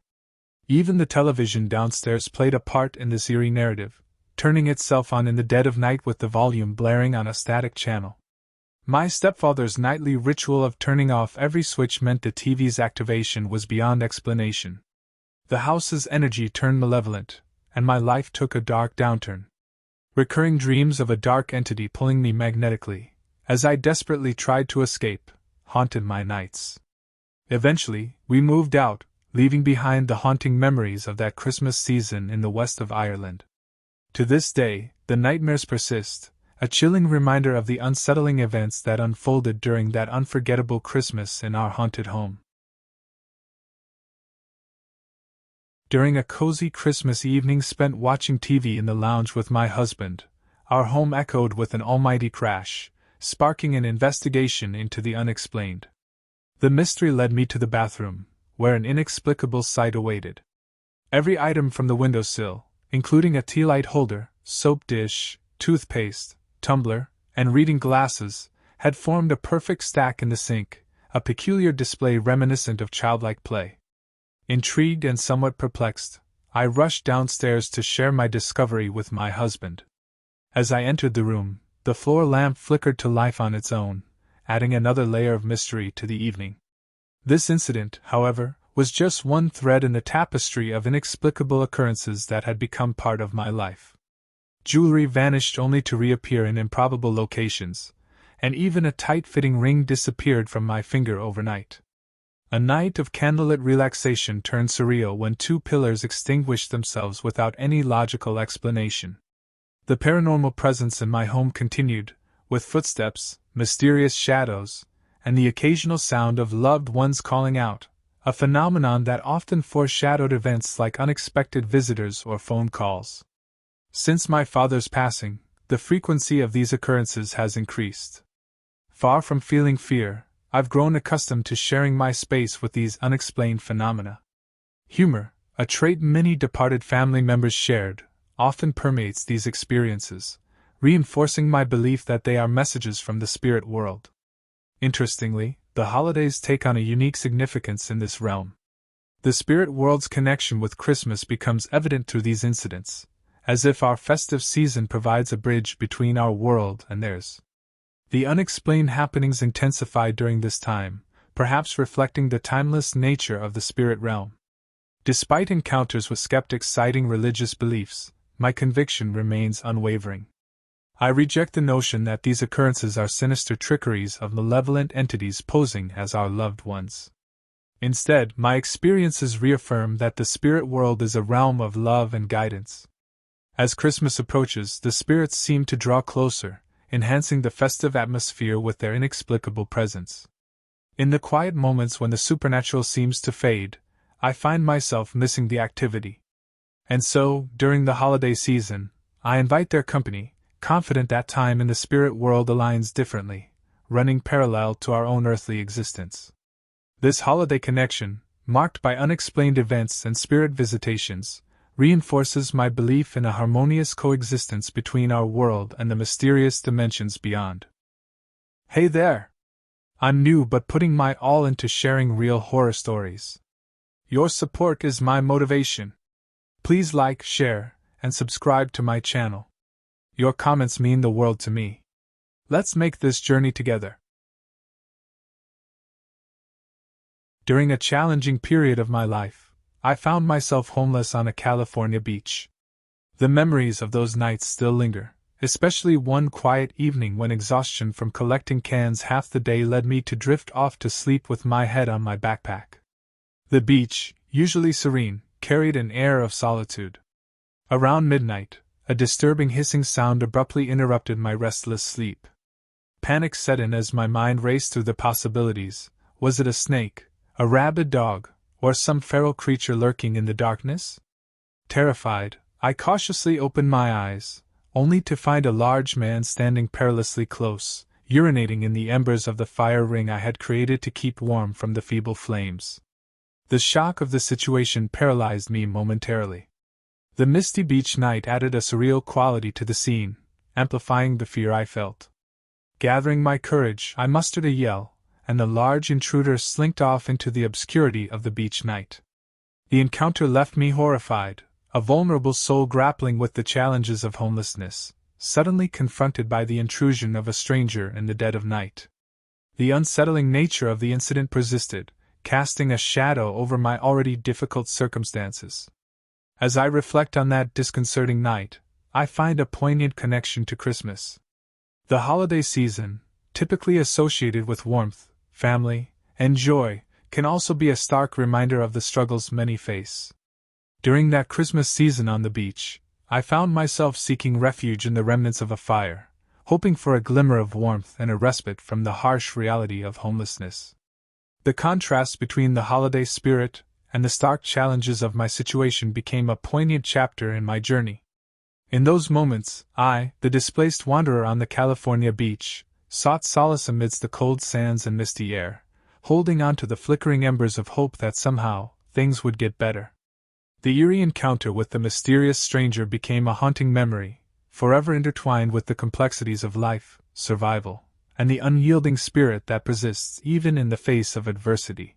Even the television downstairs played a part in this eerie narrative, turning itself on in the dead of night with the volume blaring on a static channel. My stepfather's nightly ritual of turning off every switch meant the TV's activation was beyond explanation. The house's energy turned malevolent, and my life took a dark downturn. Recurring dreams of a dark entity pulling me magnetically, as I desperately tried to escape, haunted my nights. Eventually, we moved out, leaving behind the haunting memories of that Christmas season in the west of Ireland. To this day, the nightmares persist, a chilling reminder of the unsettling events that unfolded during that unforgettable Christmas in our haunted home. During a cozy Christmas evening spent watching TV in the lounge with my husband, our home echoed with an almighty crash, sparking an investigation into the unexplained. The mystery led me to the bathroom, where an inexplicable sight awaited. Every item from the windowsill, including a tea light holder, soap dish, toothpaste, tumbler, and reading glasses, had formed a perfect stack in the sink, a peculiar display reminiscent of childlike play. Intrigued and somewhat perplexed, I rushed downstairs to share my discovery with my husband. As I entered the room, the floor lamp flickered to life on its own, adding another layer of mystery to the evening. This incident, however, was just one thread in the tapestry of inexplicable occurrences that had become part of my life. Jewelry vanished only to reappear in improbable locations, and even a tight-fitting ring disappeared from my finger overnight. A night of candlelit relaxation turned surreal when two pillars extinguished themselves without any logical explanation. The paranormal presence in my home continued, with footsteps, mysterious shadows, and the occasional sound of loved ones calling out, a phenomenon that often foreshadowed events like unexpected visitors or phone calls. Since my father's passing, the frequency of these occurrences has increased. Far from feeling fear, I've grown accustomed to sharing my space with these unexplained phenomena. Humor, a trait many departed family members shared, often permeates these experiences, reinforcing my belief that they are messages from the spirit world. Interestingly, the holidays take on a unique significance in this realm. The spirit world's connection with Christmas becomes evident through these incidents, as if our festive season provides a bridge between our world and theirs. The unexplained happenings intensify during this time, perhaps reflecting the timeless nature of the spirit realm. Despite encounters with skeptics citing religious beliefs, my conviction remains unwavering. I reject the notion that these occurrences are sinister trickeries of malevolent entities posing as our loved ones. Instead, my experiences reaffirm that the spirit world is a realm of love and guidance. As Christmas approaches, the spirits seem to draw closer, enhancing the festive atmosphere with their inexplicable presence. In the quiet moments when the supernatural seems to fade, I find myself missing the activity. And so, during the holiday season, I invite their company, confident that time in the spirit world aligns differently, running parallel to our own earthly existence. This holiday connection, marked by unexplained events and spirit visitations, reinforces my belief in a harmonious coexistence between our world and the mysterious dimensions beyond. Hey there! I'm new but putting my all into sharing real horror stories. Your support is my motivation. Please like, share, and subscribe to my channel. Your comments mean the world to me. Let's make this journey together. During a challenging period of my life, I found myself homeless on a California beach. The memories of those nights still linger, especially one quiet evening when exhaustion from collecting cans half the day led me to drift off to sleep with my head on my backpack. The beach, usually serene, carried an air of solitude. Around midnight, a disturbing hissing sound abruptly interrupted my restless sleep. Panic set in as my mind raced through the possibilities. Was it a snake, a rabid dog, or some feral creature lurking in the darkness? Terrified, I cautiously opened my eyes, only to find a large man standing perilously close, urinating in the embers of the fire ring I had created to keep warm from the feeble flames. The shock of the situation paralyzed me momentarily. The misty beach night added a surreal quality to the scene, amplifying the fear I felt. Gathering my courage, I mustered a yell, and the large intruder slinked off into the obscurity of the beach night. The encounter left me horrified, a vulnerable soul grappling with the challenges of homelessness, suddenly confronted by the intrusion of a stranger in the dead of night. The unsettling nature of the incident persisted, casting a shadow over my already difficult circumstances. As I reflect on that disconcerting night, I find a poignant connection to Christmas. The holiday season, typically associated with warmth, family, and joy, can also be a stark reminder of the struggles many face. During that Christmas season on the beach, I found myself seeking refuge in the remnants of a fire, hoping for a glimmer of warmth and a respite from the harsh reality of homelessness. The contrast between the holiday spirit and the stark challenges of my situation became a poignant chapter in my journey. In those moments, I, the displaced wanderer on the California beach, sought solace amidst the cold sands and misty air, holding on to the flickering embers of hope that somehow, things would get better. The eerie encounter with the mysterious stranger became a haunting memory, forever intertwined with the complexities of life, survival, and the unyielding spirit that persists even in the face of adversity.